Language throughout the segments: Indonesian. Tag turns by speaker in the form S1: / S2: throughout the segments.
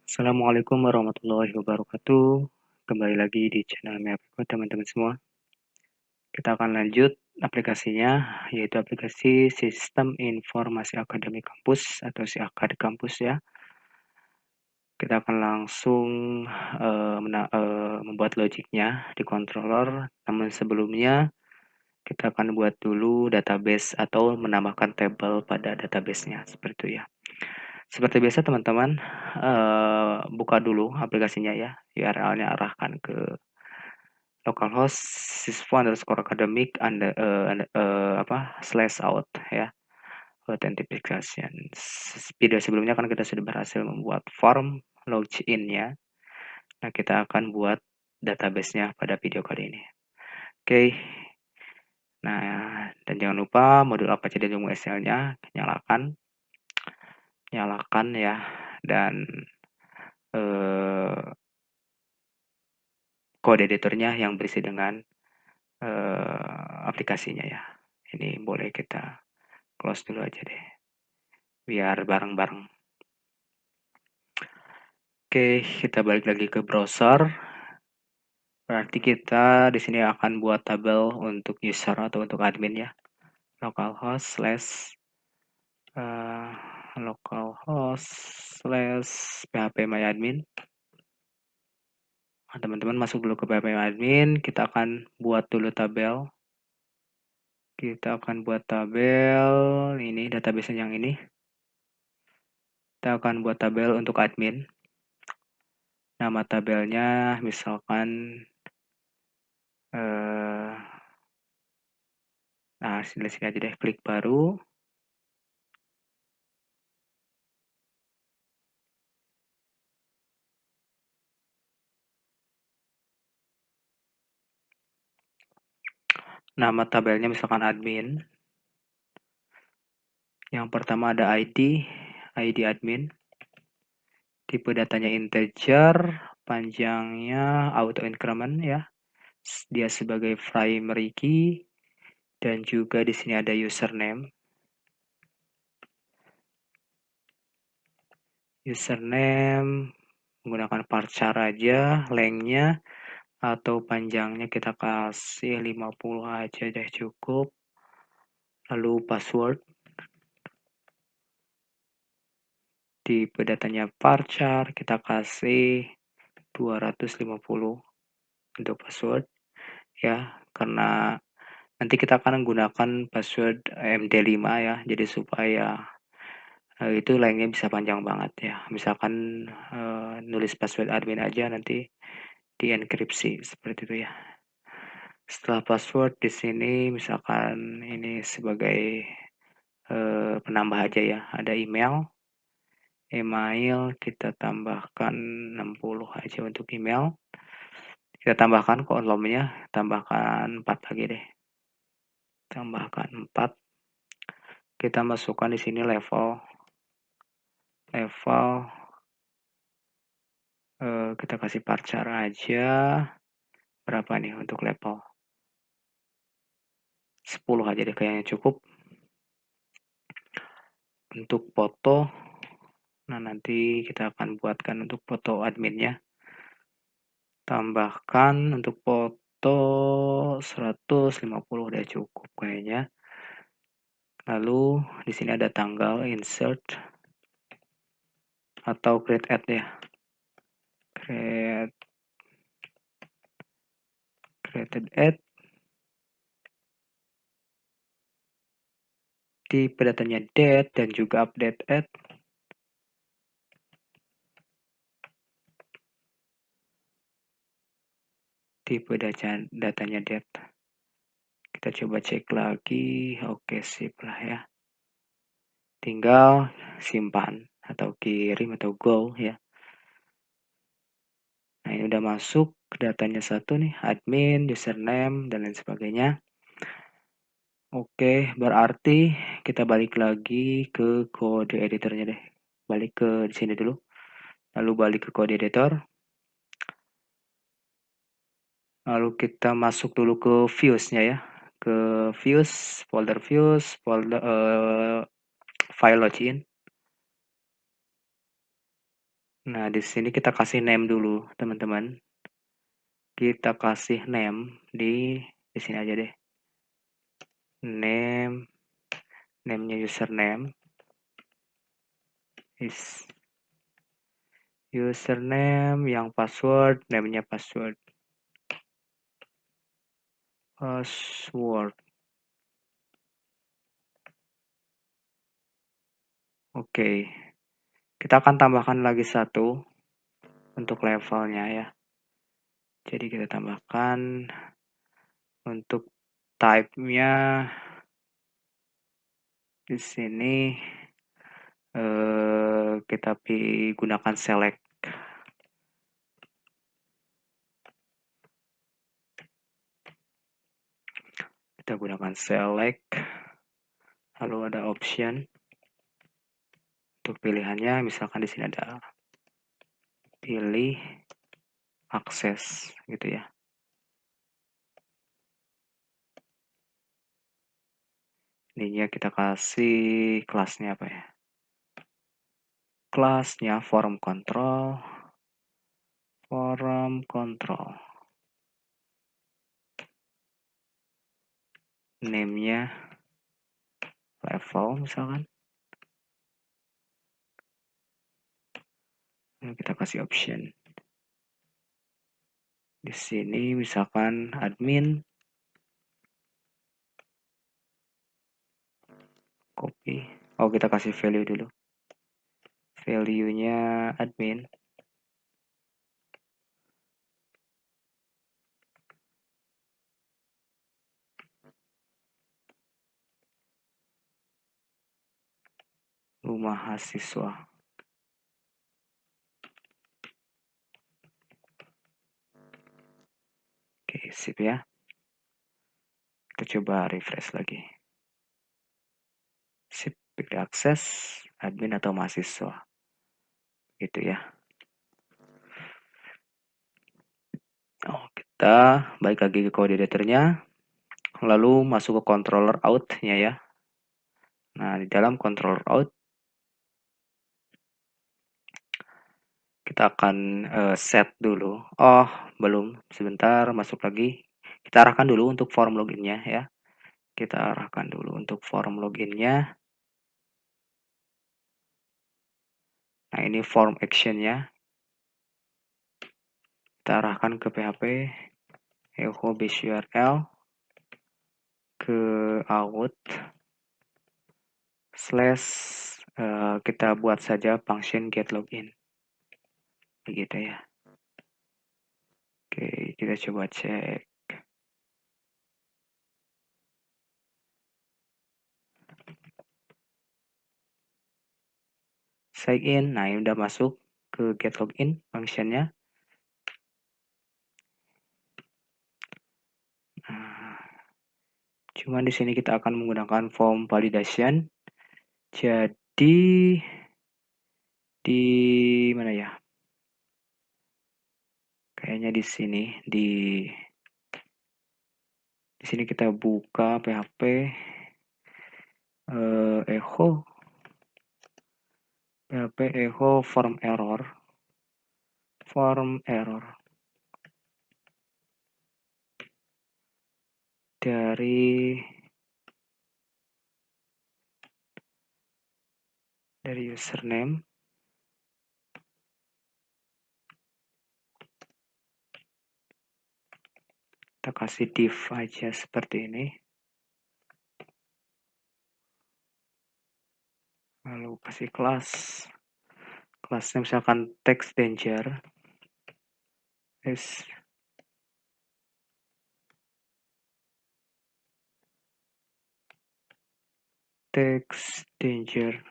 S1: Assalamualaikum warahmatullahi wabarakatuh. Kembali lagi di channel Meapiko teman-teman semua. Kita akan lanjut aplikasinya, yaitu aplikasi Sistem Informasi Akademik Kampus atau SIAKA di kampus ya. Kita akan langsung membuat logiknya di controller. Namun sebelumnya kita akan buat dulu database atau menambahkan tabel pada database-nya seperti itu ya. Seperti biasa teman-teman, buka dulu aplikasinya ya. URL-nya arahkan ke localhost /academic /out ya. Authentication. Video sebelumnya kan kita sudah berhasil membuat form login-nya. Nah, kita akan buat database-nya pada video kali ini. Oke. Nah, dan jangan lupa modul Apache dan SQL-nya nyalakan ya, dan kode editornya yang berisi dengan aplikasinya ya. Ini boleh kita close dulu aja deh, biar bareng-bareng. Oke, kita balik lagi ke browser. Berarti kita di sini akan buat tabel untuk user atau untuk admin ya. Localhost /phpMyAdmin. Nah, teman-teman masuk dulu ke phpMyAdmin. Kita akan buat dulu tabel. Kita akan buat tabel ini, database yang ini. Kita akan buat tabel untuk admin. Nama tabelnya misalkan sini aja deh, klik baru. Nama tabelnya misalkan admin. Yang pertama ada ID admin. Tipe datanya integer, panjangnya auto increment ya. Dia sebagai primary key, dan juga di sini ada username. Username menggunakan varchar aja, lengthnya atau panjangnya kita kasih 50 aja deh cukup. Lalu password, tipe datanya varchar, kita kasih 250 untuk password ya, karena nanti kita akan menggunakan password MD5 ya, jadi supaya itu lengthnya bisa panjang banget ya. Misalkan nulis password admin aja nanti dienkripsi seperti itu ya. Setelah password di sini misalkan ini sebagai penambah aja ya, ada email kita tambahkan 60 aja untuk email. Kita tambahkan kolomnya, tambahkan 4 lagi deh. Tambahkan 4. Kita masukkan di sini level kita kasih varchar aja. Berapa nih untuk level? 10 aja deh kayaknya cukup. Untuk foto, nah nanti kita akan buatkan untuk foto adminnya. Tambahkan untuk foto 150 udah cukup kayaknya. Lalu di sini ada tanggal, insert atau create add ya. Created add. Tipe datanya date dan juga update add. Tipe datanya date. Kita coba cek lagi. Oke, sip lah ya. Tinggal simpan atau kirim atau go ya. Nah, ini udah masuk datanya satu nih, admin, username, dan lain sebagainya. Oke, berarti kita balik lagi ke kode editornya deh. Balik ke di sini dulu. Lalu balik ke kode editor. Lalu kita masuk dulu ke views-nya ya. Ke views, folder file login. Nah, di sini kita kasih name dulu, teman-teman. Kita kasih name di sini aja deh. Name-nya username is username, yang password, name-nya password. Password. Oke. Kita akan tambahkan lagi satu untuk levelnya ya. Jadi kita tambahkan untuk type-nya di sini kita gunakan select. Kita gunakan select. Lalu ada option. Untuk pilihannya misalkan di sini ada pilih akses gitu ya. Ininya kita kasih kelasnya apa ya? Kelasnya form control. Form control. Name-nya level misalkan. Lalu kita kasih option. Di sini misalkan admin. Copy. Oh, kita kasih value dulu. Value-nya admin. Mahasiswa. Oke, sip ya. Kita coba refresh lagi. Sip, pilih akses, admin atau mahasiswa. Gitu ya. Oh, kita balik lagi ke kode editornya. Lalu masuk ke controller out-nya ya. Nah, di dalam controller out, kita akan set dulu. Oh, belum. Sebentar, masuk lagi. Kita arahkan dulu untuk form loginnya ya. Kita arahkan dulu untuk form loginnya. Nah, ini form actionnya. Kita arahkan ke PHP echo base URL ke out slash kita buat saja function get login. Begitu ya. Oke, kita coba cek. Sign in. Nah, ini udah masuk ke get login functionnya. Nah, cuman di sini kita akan menggunakan form validation. Jadi di mana ya? Kayaknya di sini di sini kita buka PHP echo form error dari username. Kita kasih div aja seperti ini. Lalu kasih kelas. Kelasnya misalkan text danger. Text danger.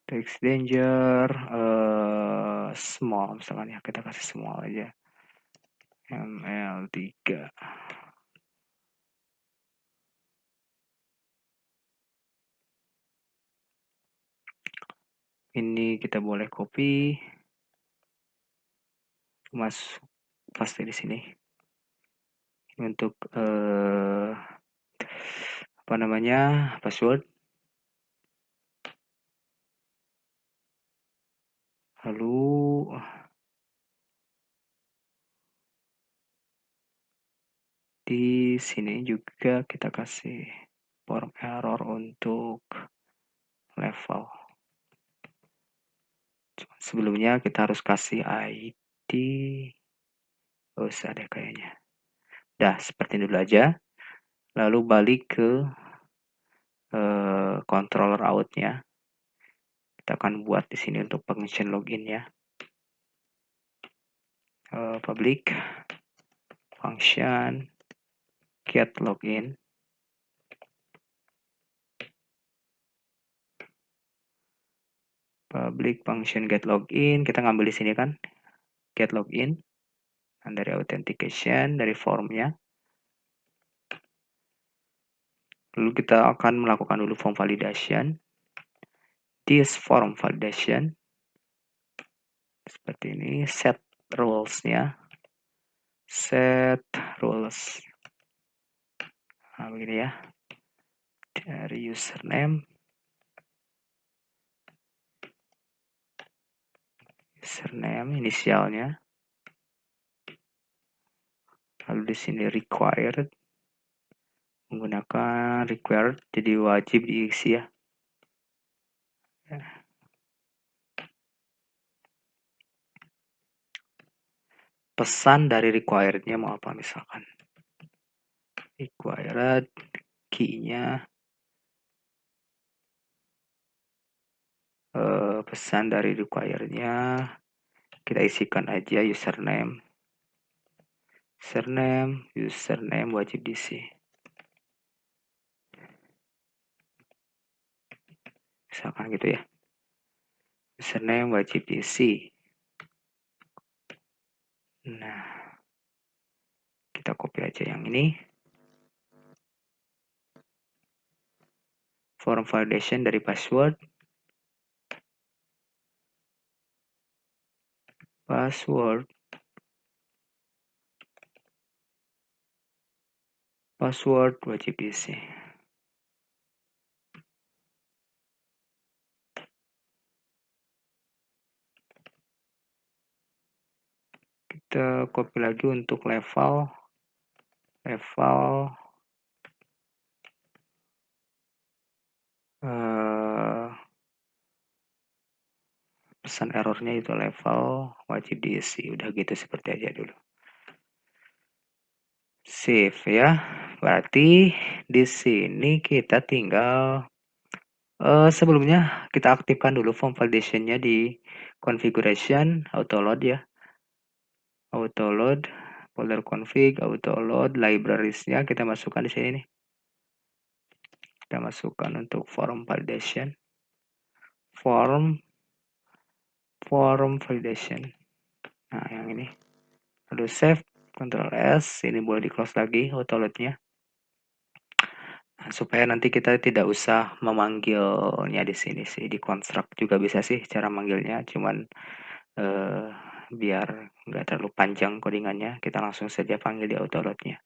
S1: Text danger small misalkan ya, kita kasih small aja. ML3. Ini kita boleh copy, masuk paste di sini. Untuk apa namanya, password. sini juga kita kasih form error untuk level. Sebelumnya kita harus kasih ID. Gak usah deh kayaknya. Dah, seperti dulu aja. Lalu balik ke controller outnya. Kita akan buat di sini untuk function login ya. Public function get login. Public function get login, kita ngambil di sini kan, get login. Dan dari authentication, dari formnya. Lalu kita akan melakukan dulu form validation. This form validation. Seperti ini, set rules-nya. Set rules. Nah, begini ya. Dari username. Username, inisialnya. Lalu di sini required. Menggunakan required, jadi wajib diisi ya. Pesan dari required-nya mau apa misalkan. Required, key-nya. Pesan dari required-nya. Kita isikan aja username. Username wajib diisi. Misalkan gitu ya. Username wajib diisi. Nah, kita copy aja yang ini. Form validation dari password. Password wajib diisi. Kita copy lagi untuk level pesan errornya itu level wajib diisi. Udah gitu seperti aja dulu. Save ya. Berarti di sini kita tinggal sebelumnya kita aktifkan dulu form validation-nya di configuration autoload ya. Autoload, folder config, autoload, libraries-nya kita masukkan di sini nih. Kita masukkan untuk form validation. Form validation. Nah, yang ini. Lalu save, Ctrl S, ini boleh di close lagi autoload-nya. Nah, supaya nanti kita tidak usah memanggilnya di sini sih, di construct juga bisa sih cara manggilnya, cuman biar nggak terlalu panjang codingannya, kita langsung saja panggil di autoload-nya.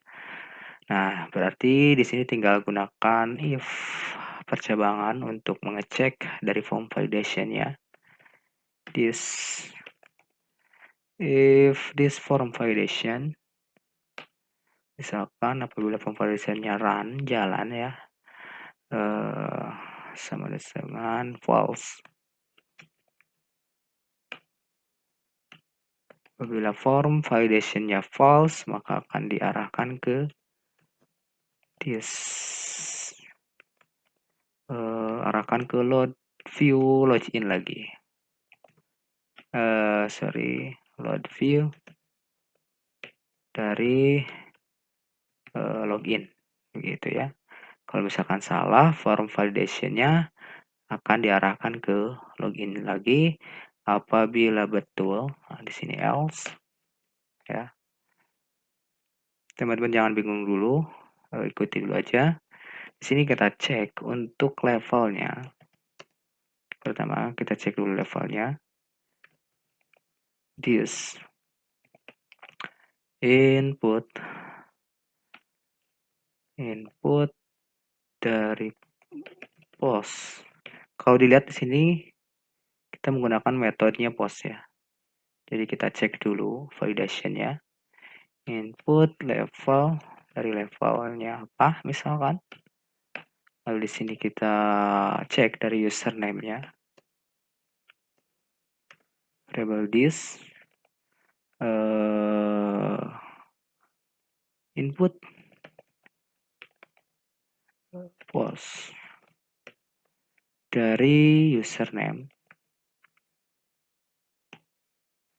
S1: Nah, berarti di sini tinggal gunakan if percabangan untuk mengecek dari form validation-nya. If this form validation, misalkan apabila form validation-nya run, jalan ya, sama dengan false. Apabila form validation-nya false, maka akan diarahkan ke this. Arahkan ke load view login lagi. Load view dari login. Begitu ya. Kalau misalkan salah, form validation-nya akan diarahkan ke login lagi. Apabila betul, nah di sini else ya. Teman-teman jangan bingung dulu, ikuti dulu aja. Di sini kita cek untuk levelnya. Pertama kita cek dulu levelnya. This input dari post. Kalau dilihat di sini kita menggunakan metodenya post ya. Jadi kita cek dulu validation-nya. Input level dari levelnya apa misalkan. Lalu di sini kita cek dari username-nya, variable this, input post dari username.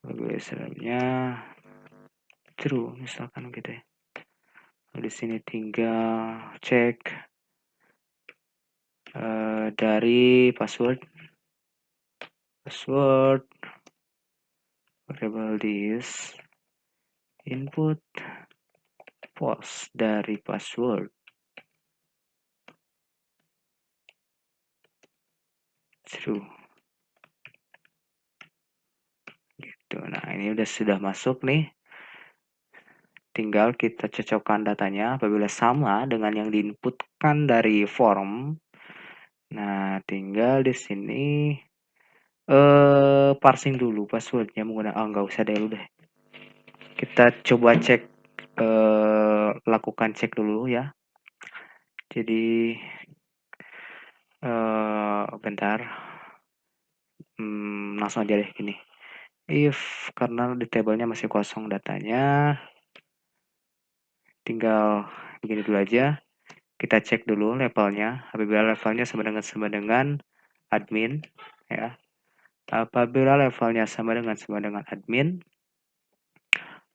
S1: Lalu username-nya true misalkan gitu ya. Lalu di sini tinggal cek dari password variable this, input post dari password true gitu. Nah, ini sudah masuk nih. Tinggal kita cocokkan datanya apabila sama dengan yang diinputkan dari form. Nah, tinggal di sini parsing dulu passwordnya menggunakan nggak usah dulu deh. Kita coba cek lakukan cek dulu ya. Jadi bentar. Langsung aja deh gini. If karena di tabelnya masih kosong datanya, tinggal begini dulu aja. Kita cek dulu levelnya. Apabila levelnya sama dengan admin, ya. Apabila levelnya sama dengan admin,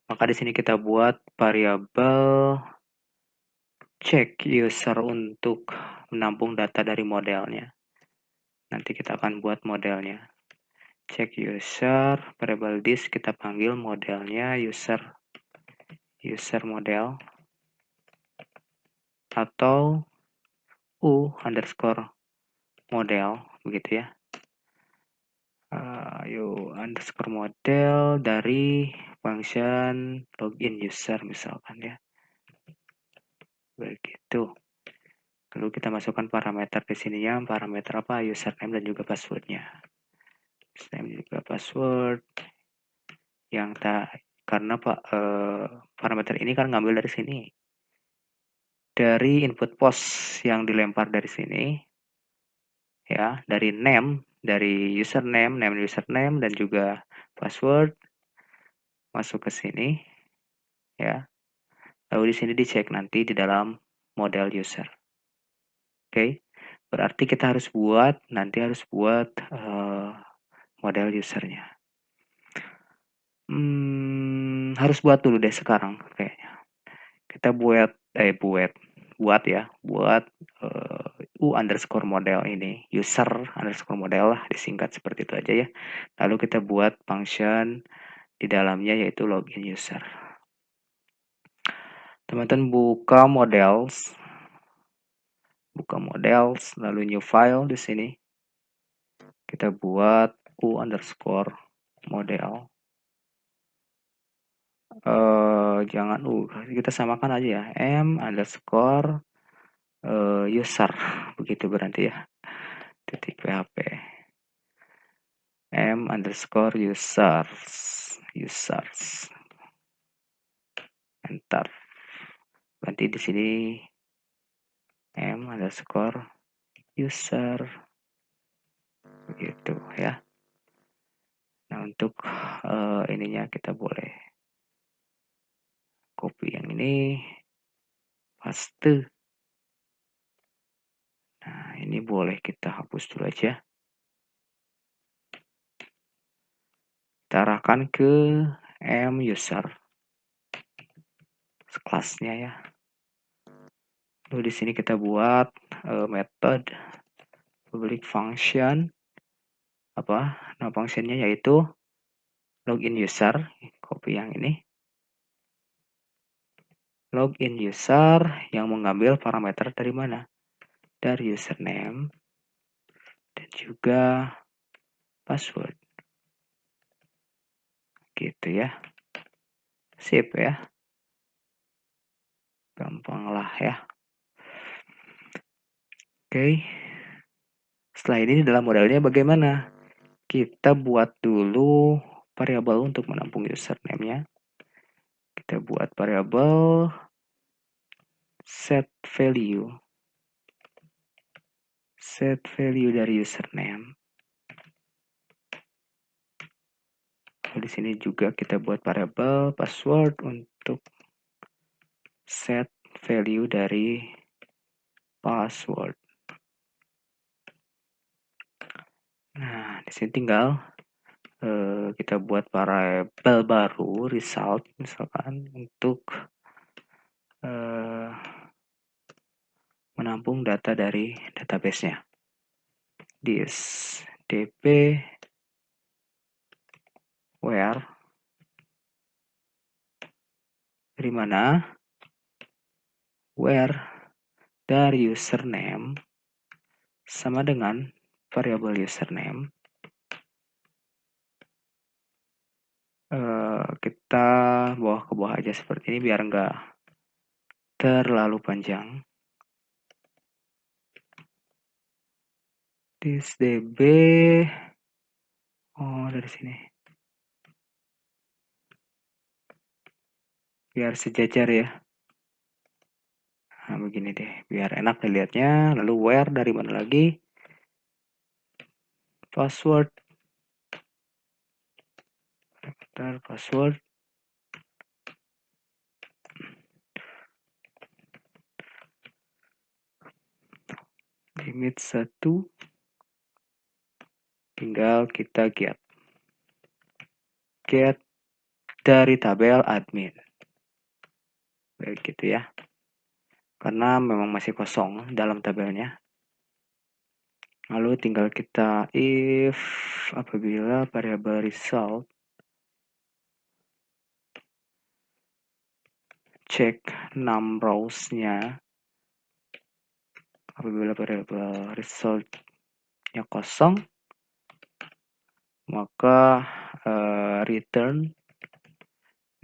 S1: maka di sini kita buat variabel cek user untuk menampung data dari modelnya. Nanti kita akan buat modelnya. Cek user, variable this kita panggil modelnya user model atau u_model begitu ya. u_model dari function login user misalkan ya. Begitu. Lalu kita masukkan parameter di sininya, parameter apa? Username dan juga passwordnya. Username juga password. Karena parameter ini kan ngambil dari sini. Dari input post yang dilempar dari sini. Ya, dari username dan juga password masuk ke sini ya. Lalu di sini dicek nanti di dalam model user. Oke. Berarti kita harus buat model usernya. Harus buat dulu deh sekarang kayaknya. Kita buat u_model ini, user_model lah disingkat seperti itu aja ya. Lalu kita buat function di dalamnya yaitu login user. Teman-teman buka models, lalu new file di sini. Kita buat u_model. Jangan kita samakan aja ya, m_user begitu berarti ya. .php m_users enter. Berarti di sini m_user begitu ya. Nah, untuk ininya kita boleh copy yang ini, paste. Nah, ini boleh kita hapus dulu aja. Kita arahkan ke m_user kelasnya ya. Lalu di sini kita buat method public function nama functionnya yaitu login user, copy yang ini. Login user yang mengambil parameter dari mana? Dari username dan juga password. Gitu ya. Sip ya. Gampang lah ya. Oke. Setelah ini dalam modelnya bagaimana? Kita buat dulu variabel untuk menampung username-nya. Kita buat variabel set value dari username. Di sini juga kita buat variabel password untuk set value dari password. Nah, di sini tinggal kita buat variabel baru result misalkan untuk menampung data dari database-nya. This db where dari mana where dari username sama dengan variabel username. Kita bawah ke bawah aja seperti ini biar enggak terlalu panjang. This db dari sini biar sejajar ya. Nah, begini deh biar enak dilihatnya. Lalu where dari mana lagi? Password password limit 1, tinggal kita get dari tabel admin. Baik gitu ya. Karena memang masih kosong dalam tabelnya. Lalu tinggal kita if apabila variabel result cek num rows-nya, apabila variabel result-nya kosong, maka return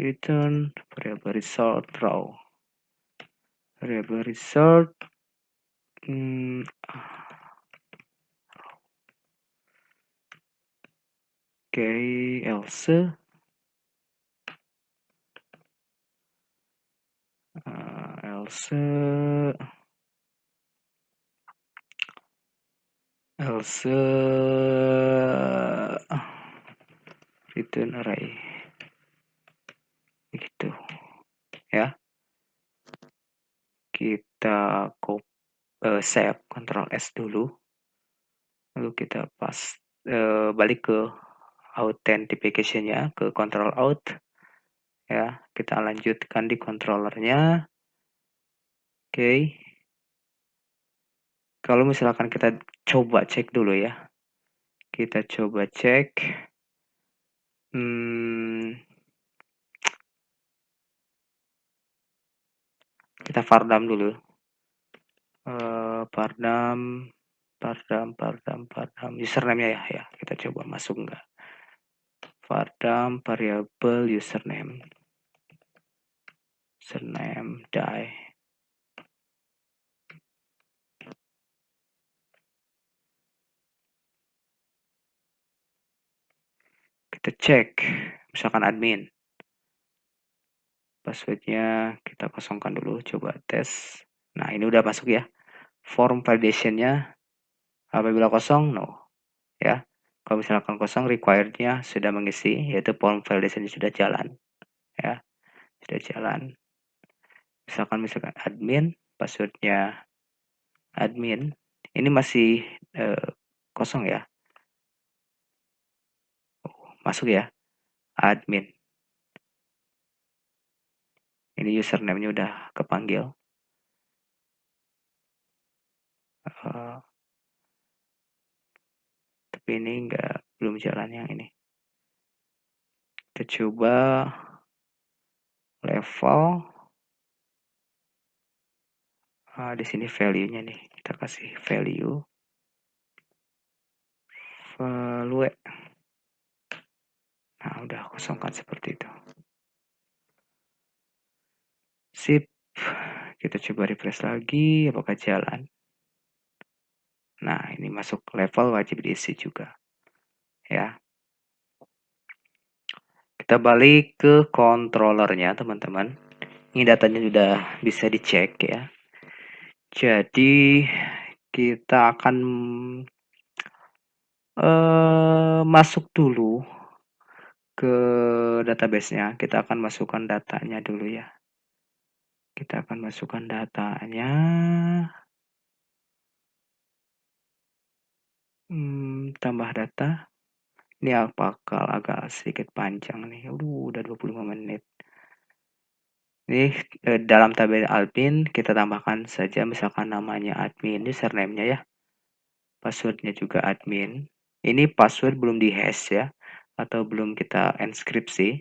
S1: variabel result row. Variabel result else return array begitu ya. Kita save Ctrl S dulu, lalu kita balik ke authentication-nya, ke Ctrl Out ya. Kita lanjutkan di controllernya. Oke. Kalau misalkan kita coba cek dulu ya, kita coba cek kita pardam dulu. Pardam username-nya ya. Kita coba masuk enggak. Pardam variabel username die. Kita cek misalkan admin. Passwordnya kita kosongkan dulu, coba tes. Nah, ini udah masuk ya. Form validation-nya apabila kosong, no. Ya. Kalau misalkan kosong, required-nya sudah mengisi, yaitu form validation sudah jalan. Ya, sudah jalan. Misalkan admin, passwordnya admin, ini masih kosong ya. Masuk ya, admin. Ini username-nya udah kepanggil. Tapi ini belum jalan yang ini. Kita coba level. Di sini value-nya nih, kita kasih value. Nah, udah kosongkan seperti itu. Sip. Kita coba refresh lagi, apakah jalan. Nah, ini masuk level wajib diisi juga. Ya. Kita balik ke controllernya, teman-teman. Ini datanya sudah bisa dicek ya. Jadi kita akan masuk dulu ke database-nya, kita akan masukkan datanya dulu ya. Kita akan masukkan datanya. Tambah data. Ini bakal agak sedikit panjang nih. Udah 25 menit. Ini dalam tabel admin kita tambahkan saja misalkan namanya admin, username-nya ya. Password-nya juga admin. Ini password belum di-hash ya, atau belum kita enkripsi.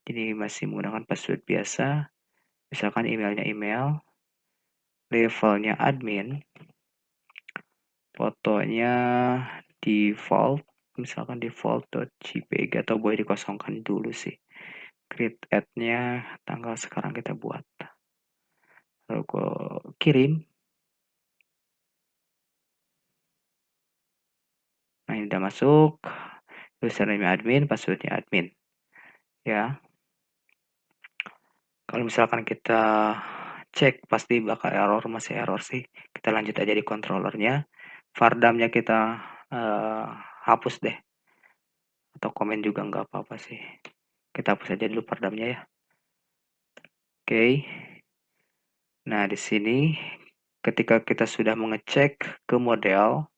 S1: Jadi masih menggunakan password biasa. Misalkan emailnya email, levelnya admin, fotonya default, misalkan default.jpg atau boleh dikosongkan dulu sih. Create add-nya tanggal sekarang kita buat. Lalu kirim. Nah, ini udah masuk. Username admin, passwordnya admin. Ya. Kalau misalkan kita cek pasti bakal error, masih error sih. Kita lanjut aja di controllernya. Vardamnya kita hapus deh. Atau komen juga nggak apa-apa sih. Kita hapus aja dulu vardamnya ya. Oke. Nah, di sini ketika kita sudah mengecek ke model,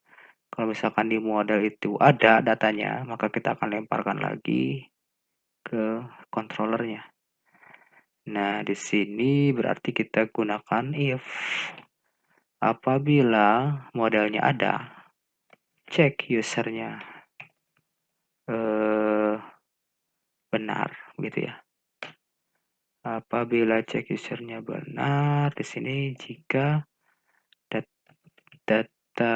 S1: kalau misalkan di model itu ada datanya, maka kita akan lemparkan lagi ke controllernya. Nah, di sini berarti kita gunakan if. Apabila modelnya ada, cek usernya benar, gitu ya. Apabila cek usernya benar, di sini jika data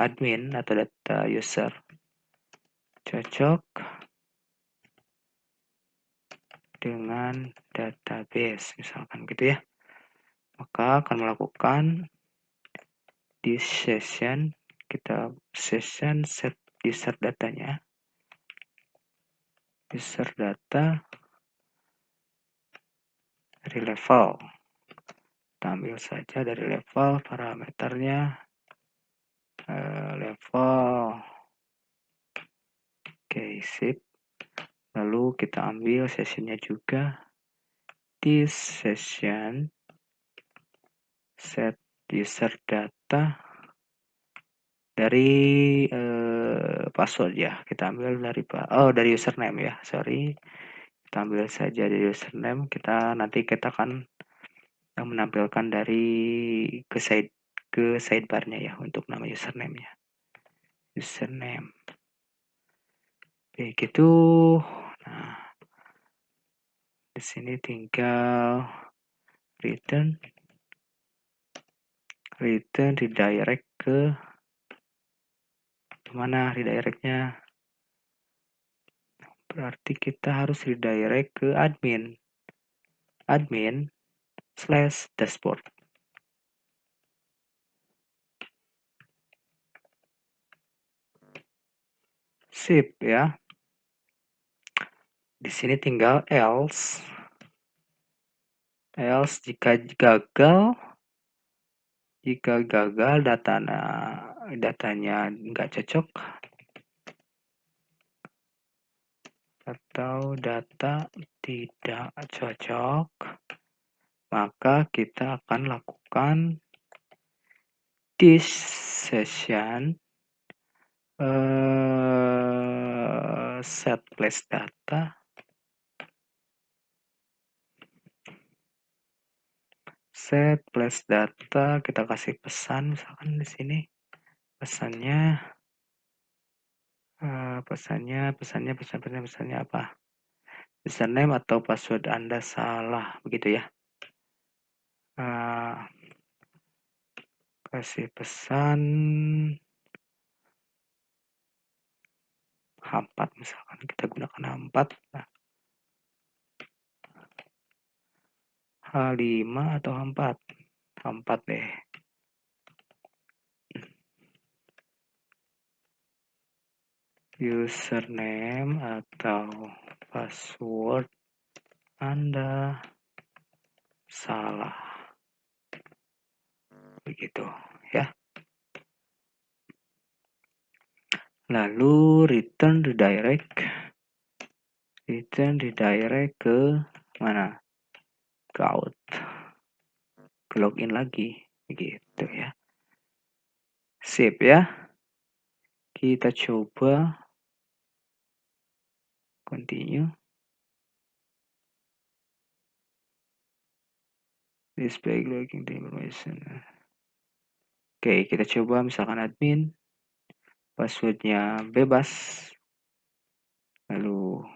S1: admin atau data user cocok dengan database, misalkan gitu ya, maka akan melakukan this session, kita session set user datanya, user data dari level, kita ambil saja dari level, parameternya level, oke, sip. Lalu kita ambil sessionnya juga, this session set user data dari password ya, kita ambil dari username ya, sorry, kita ambil saja dari username. Nanti kita akan menampilkan dari ke sidebarnya ya untuk nama username-nya, username begitu. Nah, di sini tinggal return redirect ke mana, redirectnya berarti kita harus redirect ke admin/dashboard. Sip ya. Di sini tinggal else jika gagal datanya nggak cocok atau data tidak cocok, maka kita akan lakukan this session set place data, kita kasih pesan misalkan di sini pesannya apa, username atau password Anda salah begitu ya. Kasih pesan H4 misalkan, kita gunakan H4, H5 atau H4 deh. Username atau password Anda salah. begitu ya. Lalu return redirect ke mana? Ke out, ke login lagi, gitu ya. Sip ya. Kita coba continue. Display login information. Oke, kita coba misalkan admin, passwordnya bebas. Lalu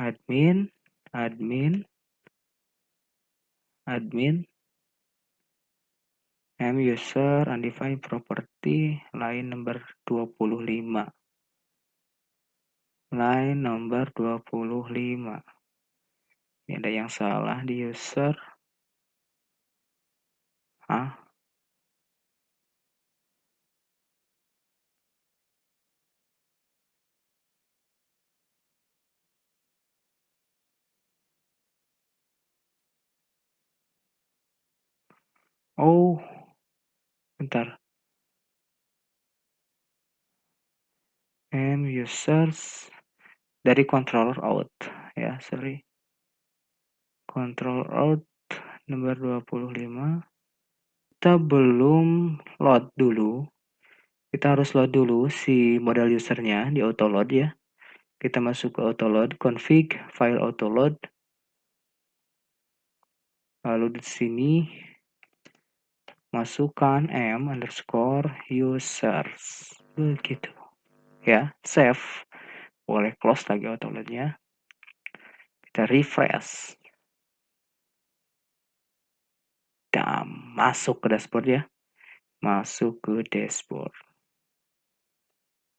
S1: admin user undefined property line number 25. Line nomor 25. Ini ada yang salah di user. Oh, bentar. Users dari controller out ya, sorry. Control out nomor 25. Kita belum load dulu. Kita harus load dulu si model usernya di auto load ya. Kita masuk ke auto load, config file auto load. Lalu di sini masukkan m_users. Begitu. Ya, save. Boleh close lagi auto load-nya. Kita refresh. Dan masuk ke dashboard ya. Masuk ke dashboard.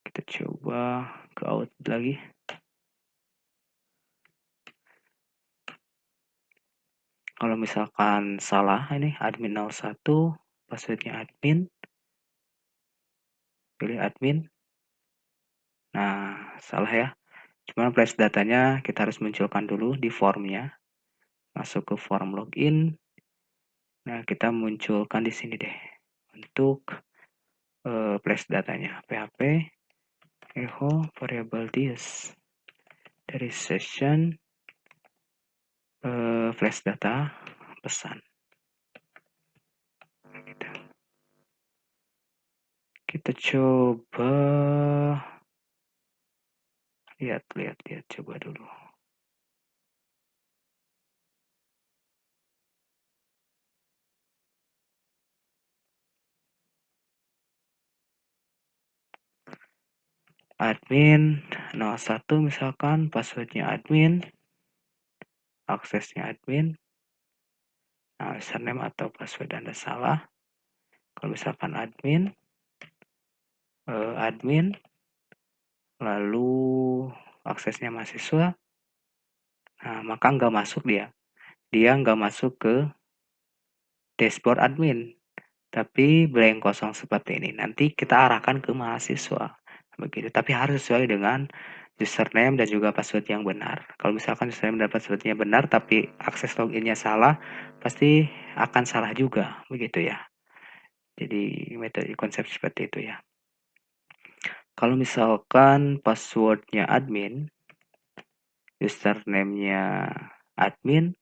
S1: Kita coba ke out lagi. Kalau misalkan salah ini admin 01, passwordnya admin. Pilih admin. Nah, salah ya. Cuman place datanya kita harus munculkan dulu di formnya. Masuk ke form login. Nah, kita munculkan di sini deh. Untuk place datanya. PHP echo variable this. Dari session flash data pesan. Gitu. Kita coba lihat coba dulu. Admin 01 misalkan passwordnya admin, aksesnya admin. Nah, username atau password Anda salah. Kalau misalkan admin, lalu aksesnya mahasiswa, nah maka nggak masuk dia. Dia nggak masuk ke dashboard admin, tapi blank kosong seperti ini. Nanti kita arahkan ke mahasiswa, begitu. Tapi harus sesuai dengan username dan juga password yang benar. Kalau misalkan username dan passwordnya benar, tapi akses loginnya salah, pasti akan salah juga, begitu ya. Jadi metode konsep seperti itu ya. Kalau misalkan passwordnya admin, username-nya admin,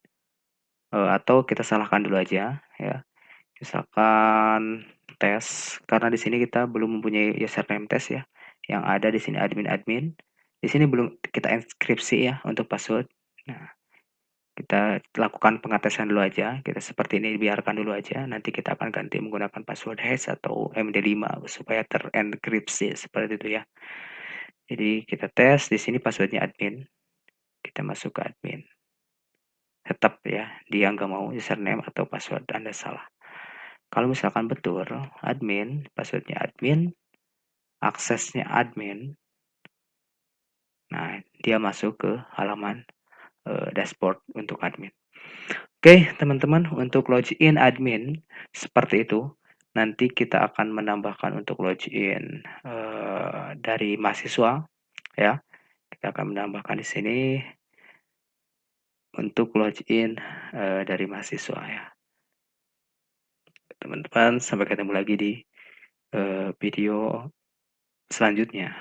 S1: atau kita salahkan dulu aja ya. Misalkan tes, karena di sini kita belum mempunyai username tes ya. Yang ada di sini admin. Di sini belum kita enkripsi ya untuk password. Nah, kita lakukan pengetesan dulu aja. Kita seperti ini biarkan dulu aja. Nanti kita akan ganti menggunakan password hash atau MD5 supaya terenkripsi seperti itu ya. Jadi kita tes di sini passwordnya admin. Kita masuk ke admin. Tetap ya, dia nggak mau username atau password Anda salah. Kalau misalkan betul, admin, passwordnya admin, aksesnya admin, nah dia masuk ke halaman dashboard untuk admin. Oke, teman-teman, untuk login admin seperti itu. nanti kita akan menambahkan untuk login, dari mahasiswa ya, kita akan menambahkan di sini untuk login, dari mahasiswa ya. Teman-teman, sampai ketemu lagi di, video selanjutnya.